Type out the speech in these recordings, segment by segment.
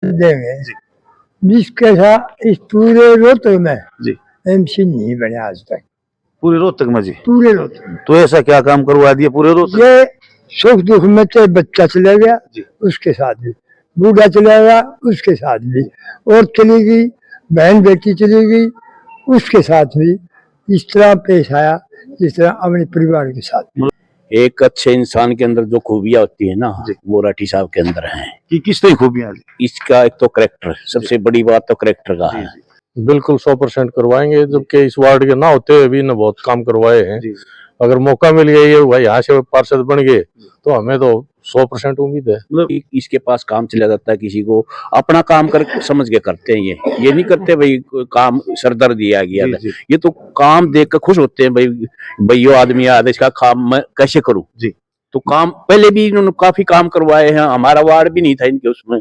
देंगे जी। जिसके साथ इस पूरे रोहतक में जी। एमसी नहीं बने आज तक, पूरे रोहतक में जी। पूरे रोहतक में। तो ऐसा क्या काम करवा दिया पूरे रोहतक? ये सुख दुख में चाहे बच्चा चला गया जी। उसके साथ भी, बूढ़ा चला गया उसके साथ भी, और चली गई बहन बेटी चली गई उसके साथ भी, इस तरह पेश आया जिस तरह अपने परिवार के साथ भी। एक अच्छे इंसान के अंदर जो खूबियां होती है ना, वो राठी साहब के अंदर हैं। कि किस तरह खूबियां? इसका एक तो करेक्टर, सबसे बड़ी बात तो करेक्टर का है। बिल्कुल 100% करवाएंगे, जबकि इस वार्ड के ना होते हुए भी न बहुत काम करवाए हैं। अगर मौका मिल गया ये भाई यहाँ से पार्षद बन गए तो हमें तो 100% उम्मीद है। मतलब इसके पास काम चला जाता है, किसी को अपना काम कर समझ के करते हैं। ये नहीं करते भाई काम सरदर्द दिया गया है। ये तो काम देख कर खुश होते हैं, भाई यो आदमी याद है, इसका काम मैं कैसे करूं जी। तो काम पहले भी इन्होंने काफी काम करवाए हैं, हमारा वार्ड भी नहीं था इनके उसमें।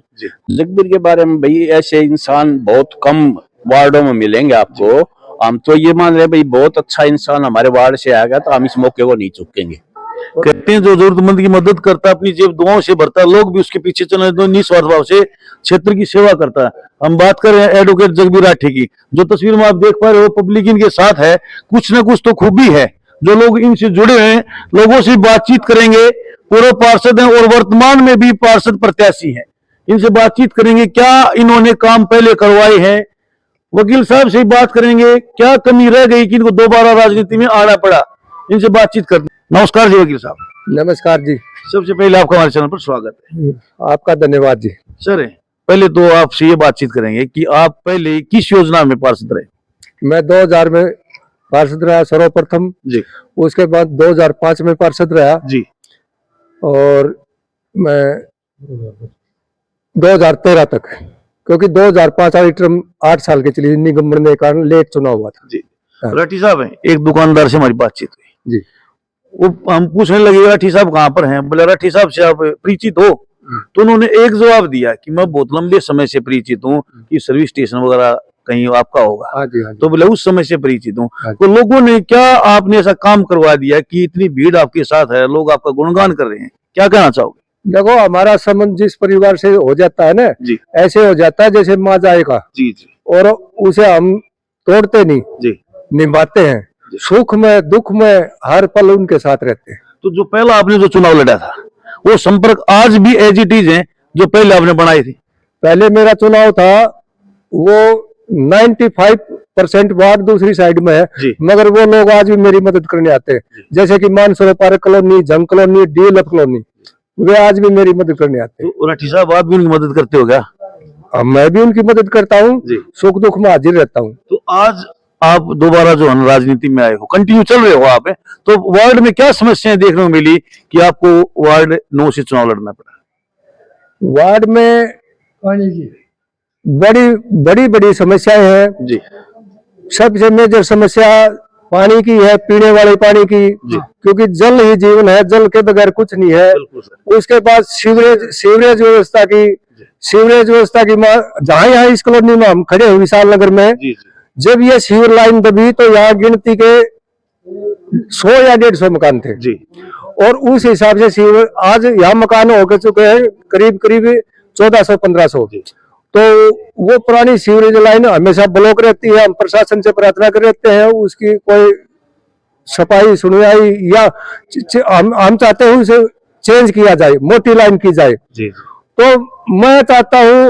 जगबीर के बारे में भाई ऐसे इंसान बहुत कम वार्डों में मिलेंगे आपको। हम तो ये मान रहे भाई बहुत अच्छा इंसान हमारे वार्ड से आ गया तो हम इस मौके को नहीं चूकेंगे। कहते हैं जो जरूरतमंद की मदद करता है, अपनी जेब दुआओं से भरता है, लोग भी उसके पीछे चले तो निस्वार्थ भाव से क्षेत्र की सेवा करता है। हम बात कर रहे हैं एडवोकेट जगबीर राठी की, जो तस्वीर में आप देख पा रहे हो पब्लिक इनके साथ है। कुछ ना कुछ तो खूबी है, जो लोग इनसे जुड़े हैं लोगों से बातचीत करेंगे। पूर्व पार्षद हैं और वर्तमान में भी पार्षद प्रत्याशी हैं, इनसे बातचीत करेंगे क्या इन्होंने काम पहले करवाए हैं। वकील साहब से बात करेंगे क्या कमी रह गई कि इनको दोबारा राजनीति में आना पड़ा, इनसे बातचीत करते। नमस्कार जी वकील साहब। नमस्कार जी। सबसे पहले आपका हमारे चैनल पर स्वागत है। आपका धन्यवाद जी। सर पहले तो आपसे ये बातचीत करेंगे कि आप पहले किस योजना में पार्षद रहे? मैं 2000 में पार्षद रहा सर्वप्रथम जी। उसके बाद 2005 में पार्षद रहा जी। और मैं 2013 तक, क्योंकि 2005 वाली टर्म 8 साल की चली, निगम बनने के कारण लेट चुनाव हुआ था जी। राठी साहब हैं, एक दुकानदार से हमारी बातचीत हुई जी। वो हम पूछने लगे राठी साहब कहाँ पर हैं, बोले राठी साहब से आप परिचित हो? तो उन्होंने एक जवाब दिया कि मैं बहुत लंबे समय से परिचित हूँ कि सर्विस स्टेशन वगैरह कहीं आपका होगा। हाँ जी, हाँ जी। तो बोले उस समय से परिचित हूँ। तो लोगों ने क्या आपने ऐसा काम करवा दिया कि इतनी भीड़ आपके साथ है, लोग आपका गुणगान कर रहे हैं, क्या कहना चाहोगे? देखो हमारा संबंध जिस परिवार से हो जाता है ना जी। ऐसे हो जाता है जैसे माँ जाए का जी जी। और उसे हम तोड़ते नहीं जी, निभाते हैं। सुख में दुख में हर पल उनके साथ रहते हैं। तो जो पहला आपने जो चुनाव लड़ा था वो संपर्क आज भी एज इट इज है जो पहले आपने बनाई थी? पहले मेरा चुनाव था वो 95% वार्ड दूसरी साइड में है, मगर वो लोग आज भी मेरी मदद करने आते हैं। जैसे कि मानसरोवर पार्क कॉलोनी, जंग कॉलोनी, डीएलएफ कॉलोनी, वे आज भी मेरी मदद करने आते हैं। तो राठी साहब आप भी उनकी मदद करते हो क्या? मैं भी उनकी मदद करता हूँ, सुख दुख में हाजिर रहता हूँ। तो आज आप दोबारा जो है राजनीति में आए हो, कंटिन्यू चल रहे हो आप, तो वार्ड में क्या समस्याएं देखने को मिली कि आपको वार्ड 9 से चुनाव लड़ना पड़ा? वार्ड में पानी की बड़ी बड़ी समस्याएं हैं जी। सबसे मेजर समस्या पानी की है, पीने वाले पानी की, क्योंकि जल ही जीवन है, जल के बगैर कुछ नहीं है। उसके बाद सीवरेज व्यवस्था की जहाँ यहाँ इस कॉलोनी में हम खड़े हैं विशाल नगर में, जब ये सीवर लाइन दबी तो यहाँ गिनती के 100 या 150 मकान थे जी। और उस हिसाब से सीवर आज यहाँ मकान हो चुके हैं करीब 1400-1500। तो वो पुरानी सीवरेज लाइन हमेशा ब्लॉक रहती है। हम प्रशासन से प्रार्थना कर रहते हैं उसकी कोई सफाई सुनवाई या हम चाहते हैं उसे चेंज किया जाए, मोटी लाइन की जाए जी। तो मैं चाहता हूँ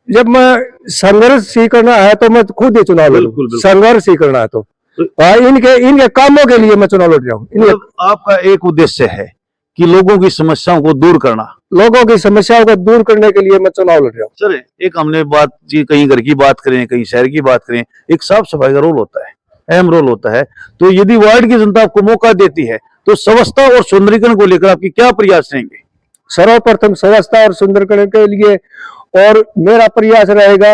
जब मैं संघर्ष ही करना है तो मैं खुद ही चुनाव लड़ूं, संघर्ष ही करना है तो इनके कामों के लिए मैं चुनाव लड़ रहा हूँ। आपका एक उद्देश्य है कि लोगों की समस्याओं को दूर करना, लोगों की समस्याओं को दूर करने के लिए मैं चुनाव लड़ रहा हूँ। सर एक हमने बात जी, कहीं घर की बात करें कहीं शहर की बात करें, एक साफ सफाई का रोल होता है, अहम रोल होता है। तो यदि वार्ड की जनता आपको मौका देती है तो स्वच्छता और सुंदरीकरण को लेकर आपकी क्या प्रयास रहेंगे? सर्वप्रथम स्वच्छता और सुंदरीकरण के लिए और मेरा प्रयास रहेगा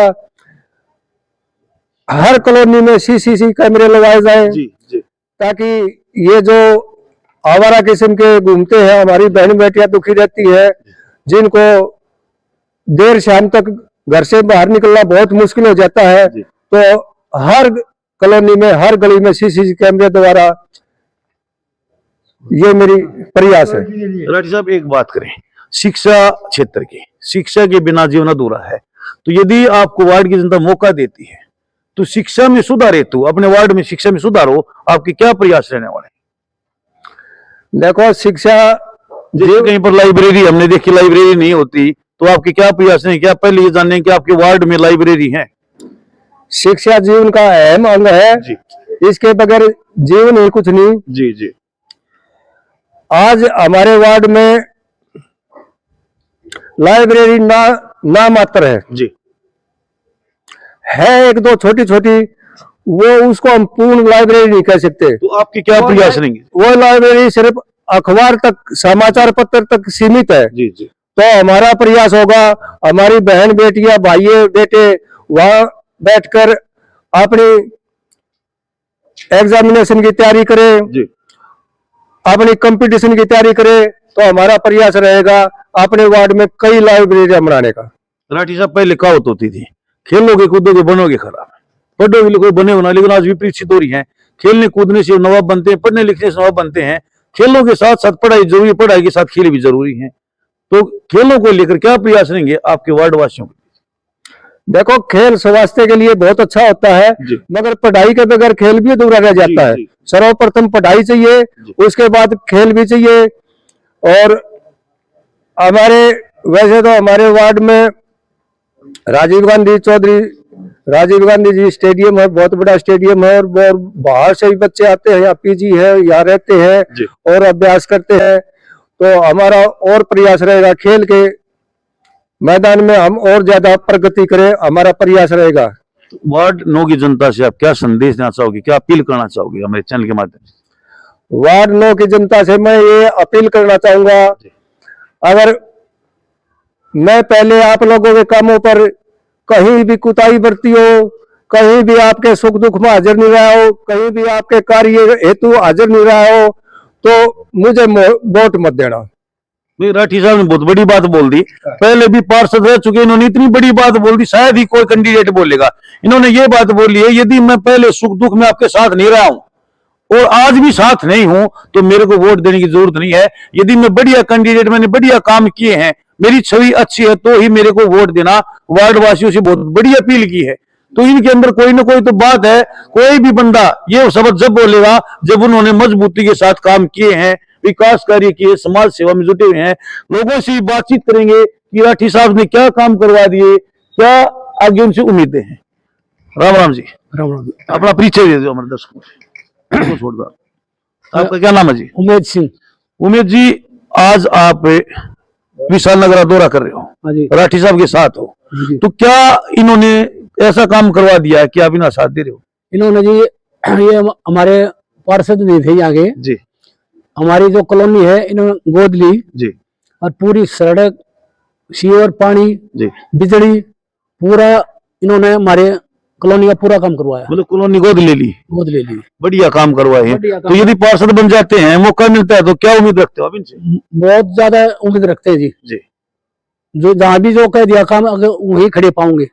हर कॉलोनी में सीसीटीवी कैमरे लगाए जाएं जी, ताकि ये जो आवारा किस्म के घूमते हैं, हमारी बहन बेटियां दुखी रहती है, जिनको देर शाम तक घर से बाहर निकलना बहुत मुश्किल हो जाता है, तो हर कॉलोनी में हर गली में सीसीटीवी कैमरे द्वारा ये मेरी प्रयास है। राठी साहब एक बात करें शिक्षा क्षेत्र की, शिक्षा के बिना जीवन अधूरा है। तो यदि आपको वार्ड की जनता मौका देती है तो शिक्षा में सुधार हेतु अपने वार्ड में शिक्षा में सुधार हो, आपके क्या प्रयास रहने वाले? देखो शिक्षा जैसे कहीं पर लाइब्रेरी हमने देखी लाइब्रेरी नहीं होती, तो आपके क्या प्रयास हैं? क्या पहले ये जानें कि आपके वार्ड में लाइब्रेरी है? शिक्षा जीवन का अहम अंग है जी इसके बगैर जीवन ही कुछ नहीं। जी जी आज हमारे वार्ड में लाइब्रेरी ना मात्र जी है एक दो छोटी छोटी, वो उसको हम पूर्ण लाइब्रेरी नहीं कह सकते। तो आपके क्या प्रयास रहेंगे? वो लाइब्रेरी सिर्फ अखबार तक समाचार पत्र तक सीमित है। जी जी तो हमारा प्रयास होगा हमारी बहन बेटियां भाई बेटे वहां बैठकर अपनी एग्जामिनेशन की तैयारी करें, जी अपनी कंपटीशन की तैयारी करें। तो हमारा प्रयास रहेगा अपने वार्ड में कई लाइब्रेरियां बनाने का। राठी साहब, पहले कहावत होती थी, खेलोगे कूदोगे बनोगे खराब, पढ़ोगे लिखोगे बने होना, लेकिन आज विपरीत सी हो रही है। खेलने कूदने से नवाब बनते हैं, पढ़ने लिखने से नवाब बनते हैं। खेलों के साथ साथ पढ़ाई जरूरी, पढ़ाई के साथ खेल भी जरूरी है। तो खेलों को लेकर क्या प्रयास रहेंगे आपके वार्ड वासियों के? देखो खेल स्वास्थ्य के लिए बहुत अच्छा होता है, मगर पढ़ाई के बगैर खेल भी अधूरा रह जाता है। सर्वप्रथम पढ़ाई चाहिए, उसके बाद खेल भी चाहिए। और वैसे तो हमारे वार्ड में राजीव गांधी जी स्टेडियम है, बहुत बड़ा स्टेडियम है, और बाहर से भी बच्चे आते हैं, यहाँ पीजी है, यहाँ रहते हैं और अभ्यास करते हैं। तो हमारा और प्रयास रहेगा खेल के मैदान में हम और ज्यादा प्रगति करें, हमारा प्रयास रहेगा। वार्ड 9 की जनता से आप क्या संदेश देना चाहोगे, क्या अपील करना चाहोगे हमारे चैनल के माध्यम से? वार्ड 9 की जनता से मैं ये अपील करना चाहूंगा, अगर मैं पहले आप लोगों के कामों पर कहीं भी कुताही बरती हो, कहीं भी आपके सुख दुख में हाजिर नहीं रहा हो, कहीं भी आपके कार्य हेतु हाजिर नहीं रहा हो, तो मुझे वोट मत देना। भाई राठी साहब ने बहुत बड़ी बात बोल दी, पहले भी पार्षद रह चुके, इन्होंने इतनी बड़ी बात बोल दी, शायद ही कोई कैंडिडेट बोलेगा। इन्होंने ये बात बोली है, यदि मैं पहले सुख दुख में आपके साथ नहीं रहा हूं और आज भी साथ नहीं हूं तो मेरे को वोट देने की जरूरत नहीं है। यदि मैं बढ़िया कैंडिडेट, मैंने बढ़िया काम किए हैं, मेरी छवि अच्छी है, तो ही मेरे को वोट देना। वार्ड वासियों से बहुत बड़ी अपील की है। तो इनके अंदर कोई ना कोई तो बात है। कोई भी बंदा ये शब्द जब बोलेगा जब उन्होंने मजबूती के साथ काम किए हैं, विकास कार्य किए, समाज सेवा में जुटे हुए हैं, लोगों से बातचीत करेंगे कि राठी साहब ने क्या काम करवा दिए, क्या आगे उनसे उम्मीदें हैं। राम राम जी। राम राम। अपना परिचय दे दो हमारे दर्शकों को। छोड़ दो। आपका क्या नाम है जी? उमेद सिंह। उमेद जी, आज आप विशाल नगर दौरा कर रहे हो, राठी साहब के साथ हो, तो क्या इन्होंने ऐसा काम करवा दिया है कि आप इनका साथ दे रहे हो? इन्होंने जी ये हमारे पार्षद नहीं थे आगे जी, हमारी जो कॉलोनी है इन्होंने गोद ली जी, और पूरी सड़क, सीवर, पानी, जी, बिजली पूरा इन्होंने हमारे कॉलोनी का पूरा काम करवाया। मतलब कॉलोनी गोद ले ली, गोद ले ली, बढ़िया काम करवाए हैं। तो यदि पार्षद बन जाते हैं, मौका मिलता है, तो क्या उम्मीद रखते हो आप इनसे? बहुत ज्यादा उम्मीद रखते हैं जी। जी, जो जहाँ भी जो कह दिया काम अगर वही खड़े पाऊंगे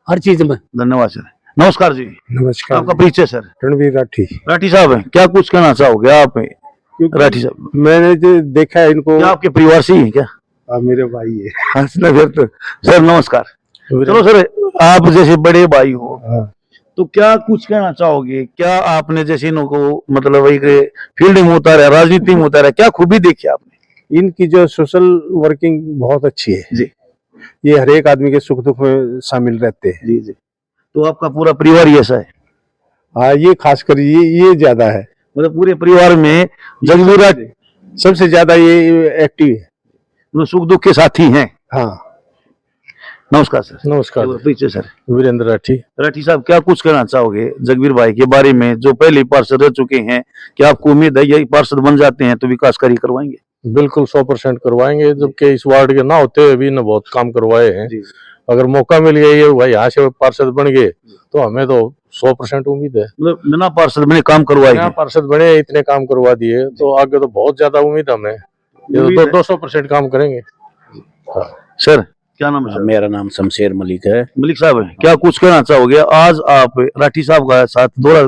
हर चीज में। धन्यवाद सर। नमस्कार जी। नमस्कार। आपका परिचय सर? रणवीर राठी। राठी साहब हैं, क्या कुछ कहना चाहोगे आप राठी साहब? मैंने जो देखा है इनको, क्या आपके परिवार से ही है क्या? मेरे भाई है। हंसना फिर तो। सर नमस्कार। चलो सर, आप जैसे बड़े भाई हो तो क्या कुछ कहना चाहोगे? क्या आपने जैसे इनको मतलब वही फील्ड में उतारा, राजनीति में उतारा, क्या खूबी देखी आपने? इनकी जो सोशल वर्किंग बहुत अच्छी है जी। ये हर एक आदमी के सुख दुख में शामिल रहते हैं। जी जी। तो आपका पूरा परिवार ही ऐसा है? हाँ, ये खासकर ये ज्यादा है, मतलब पूरे परिवार में जगवीर सबसे ज्यादा ये एक्टिव है, मतलब सुख दुख के साथी हैं। हाँ। नमस्कार सर। नमस्कार। परिचय सर? वीरेंद्र राठी। राठी साहब, क्या कुछ कहना चाहोगे जगवीर भाई के बारे में, जो पहले पार्षद रह चुके हैं? क्या आपको उम्मीद है यही पार्षद बन जाते हैं तो विकास कार्य करवाएंगे? बिल्कुल 100% करवाएंगे, जबकि इस वार्ड के ना होते हुए भी न बहुत काम करवाए हैं। अगर मौका मिल गया ये भाई यहाँ से पार्षद बन गए तो हमें तो 100% उम्मीद है। मतलब बिना पार्षद बने काम करवाएंगे? पार्षद बने इतने काम करवा दिए तो आगे तो बहुत ज्यादा उम्मीद हमें, ये तो 200% काम करेंगे। सर क्या नाम है सर? मेरा नाम शमशेर मलिक है। मलिक साहब, क्या कुछ कहना चाहोगे? आज आप राठी साहब का साथ थोड़ा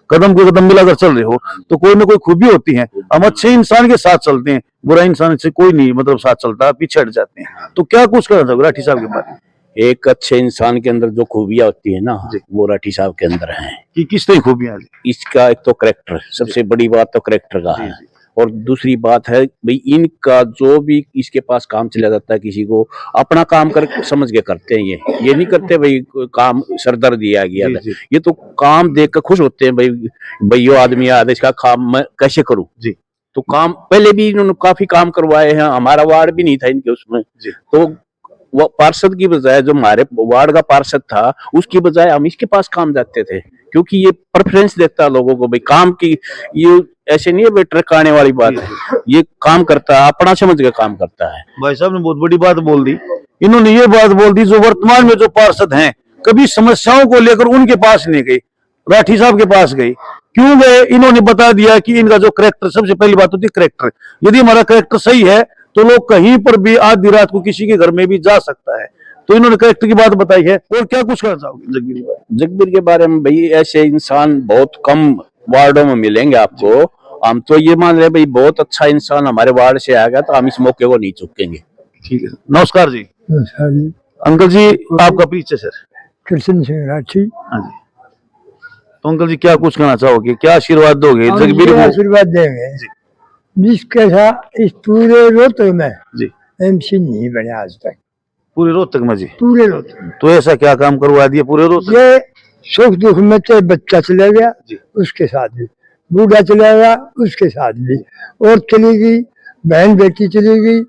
कदम को कदम मिलाकर चल रहे हो, तो कोई ना कोई खूबी होती है। हम अच्छे इंसान के साथ चलते हैं, बुरा इंसान से कोई नहीं मतलब साथ चलता, पीछे हट जाते हैं। तो क्या कुछ कहना चाहोगे राठी साहब के बारे में? एक अच्छे इंसान के अंदर जो खूबियां होती है ना, वो राठी साहब के अंदर है। कि किस तरह खूबियां? इसका एक तो करेक्टर, सबसे बड़ी बात तो करेक्टर का है। और दूसरी बात है भाई, इनका जो भी इसके पास काम चला जाता है, किसी को अपना काम कर समझ के करते हैं। ये नहीं करते भाई काम सरदर्द दिया गया है। ये तो काम देख कर खुश होते हैं, भाई यो आदमी याद है, इसका काम मैं कैसे करूं जी। तो काम पहले भी इन्होंने काफी काम करवाए हैं। हमारा वार्ड भी नहीं था इनके उसमें, तो वो पार्षद की बजाय, जो हमारे वार्ड का पार्षद था, उसकी बजाय हम इसके पास काम जाते थे, क्योंकि ये प्रेफरेंस देता है लोगों को भाई काम की। ये ऐसे नहीं है भाई ट्रक आने वाली बात है, ये काम करता है, अपना समझ के काम करता है। भाई साहब ने बहुत बड़ी बात बोल दी। इन्होंने ये बात बोल दी, जो वर्तमान में जो पार्षद हैं कभी समस्याओं को लेकर उनके पास नहीं गई, राठी साहब के पास गई। क्यों गए? इन्होंने बता दिया कि इनका जो करेक्टर, सबसे पहली बात होती है करेक्टर। यदि हमारा करेक्टर सही है तो लोग कहीं पर भी आधी रात को किसी के घर में भी जा सकता है। तो इन्होंने करेक्टर की बात बताई है। और क्या कुछ कहना चाहोगे जगबीर भाई? जगबीर के बारे में भाई, ऐसे इंसान बहुत कम वार्डों में मिलेंगे आपको। हम तो ये मान रहे भाई, बहुत अच्छा इंसान हमारे वार्ड से आ गया, तो हम इस मौके को नहीं चूकेंगे। ठीक है, नमस्कार जी। नमस्कार जी। अंकल जी, आपका परिचय सर? कृष्ण सिंह राठी। हाँ जी। तो अंकल जी, क्या कुछ कहना चाहोगे? क्या आशीर्वाद दोगे हम जगबीर ये को? आशीर्वाद देंगे जिसके साथ इस पूरे रोहतक में जी, एमसी नहीं बने आज तक, पूरे रोहतक में जी। पूरे रोहतक में। तो ऐसा क्या काम करवा दिया पूरे रोहतक? ये सुख दुख में चाहे बच्चा चला गया उसके साथ भी, बूढ़ा चला गया उसके साथ भी, और चली गई बहन बेटी चली गई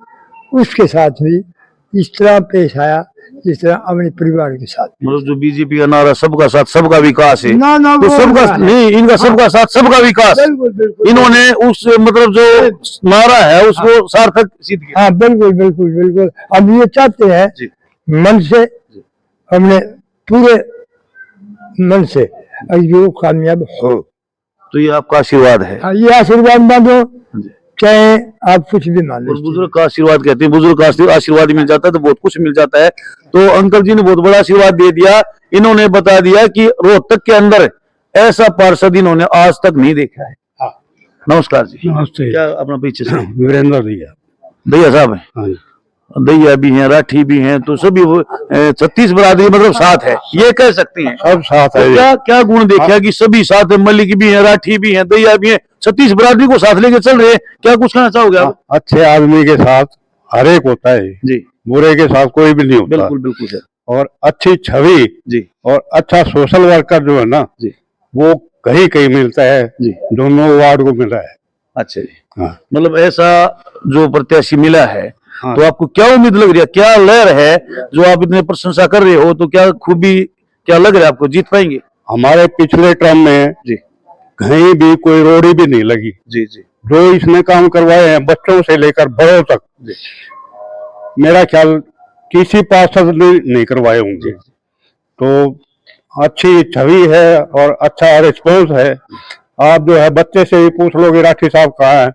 उसके साथ भी, इस तरह पेश आया जिस तरह अपने परिवार के साथ। मतलब जो बीजेपी का नारा सबका साथ सबका विकास है, ना ना तो वो सबका नारा है। नहीं, इनका सबका साथ सबका विकास। बिल्कुल बिल्कुल इन्होंने उस मतलब जो नारा है उसको सार्थक सिद्ध किया। हाँ बिल्कुल बिल्कुल बिल्कुल। हम ये चाहते हैं जी। मन से, हमने पूरे मन से यो कामयाब हो। तो ये आपका आशीर्वाद है। हाँ, ये आशीर्वाद मांगो, चाहे आप कुछ भी मान लो। और बुजुर्ग का आशीर्वाद कहते हैं, बुजुर्ग का आशीर्वाद मिल जाता है तो बहुत कुछ मिल जाता है। तो अंकल जी ने बहुत बड़ा आशीर्वाद दे दिया। इन्होंने बता दिया कि रोहतक के अंदर ऐसा पार्षद इन्होंने आज तक नहीं देखा है। नमस्कार जी। नमस्ते। क्या अपना पीछे से? वीरेंद्र भैया। दैया साहब है, हाँ जी। दैया भी हैं, राठी भी हैं, तो सभी 36 बरादरी मतलब साथ है, ये कह सकते हैं। सब साथ तो क्या क्या गुण देखा कि सभी साथ है? मलिक भी हैं, राठी भी हैं, दैया भी हैं, 36 बरादरी को साथ लेके चल रहे हैं। क्या कुछ कहना चाहोगे आप? अच्छे आदमी के साथ हर एक होता है जी, बुरे के साथ कोई भी नहीं होता। बिल्कुल बिल्कुल सर। और अच्छी छवि जी और अच्छा सोशल वर्कर जो है ना जी, वो कहीं कहीं मिलता है जी। दोनों वार्ड को मिल रहा है। अच्छा जी। हाँ। मतलब ऐसा जो प्रत्याशी मिला है, हाँ। तो आपको क्या उम्मीद लग रही है? क्या लहर है जो आप इतने प्रशंसा कर रहे हो? तो क्या खूबी क्या लग रहा है आपको, जीत पाएंगे? हमारे पिछले टर्म में जी कहीं भी कोई रोड़ी भी नहीं लगी। जी जी जो इसने काम करवाए हैं बच्चों से लेकर बड़ों तक, मेरा ख्याल किसी पार्षद ने नहीं करवाए होंगे। तो अच्छी छवि है और अच्छा रिस्पॉन्स है। आप जो है बच्चे से ही पूछ लोगे राठी साहब कहाँ है,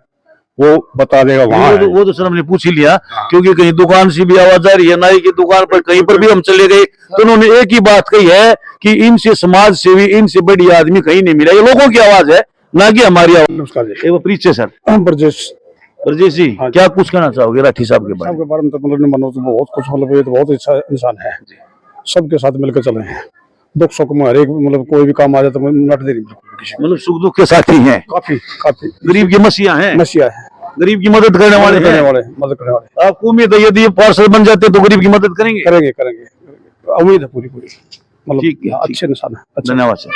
वो बता देगा वहाँ है। वो तो सर हमने पूछ ही लिया, क्योंकि कहीं दुकान से भी आवाज आ रही है, नाई की दुकान पर कहीं पर भी हम चले गए तो उन्होंने एक ही बात कही है कि इनसे समाज सेवी, इनसे बड़ी आदमी कहीं नहीं मिला। ये लोगों की आवाज है, ना कि हमारी आवाज। नमस्कार जी। वो परिचय सर? ब्रजेश। ब्रजेश जी, क्या कुछ कहना चाहोगे राठी साहब के बारे में? के बारे में तो मतलब मनोज बहुत कुछ, मतलब ये तो बहुत अच्छा इंसान है, सबके साथ मिलकर चले हैं। दुख सुख में हर एक मतलब कोई भी काम आ जाए तो नट दे नहीं किसी को। मतलब सुख दुख के साथी हैं, काफी काफी गरीब की मसीहा हैं, नशिया है, गरीब की मदद करने वाले हैं। मदद करने वाले। आपको उम्मीद है यदि ये पार्षद बन जाते तो गरीब की मदद करेंगे? करेंगे करेंगे, उम्मीद है पूरी पूरी। मतलब ठीक है, अच्छे इंसान है। अच्छा। धन्यवाद सर।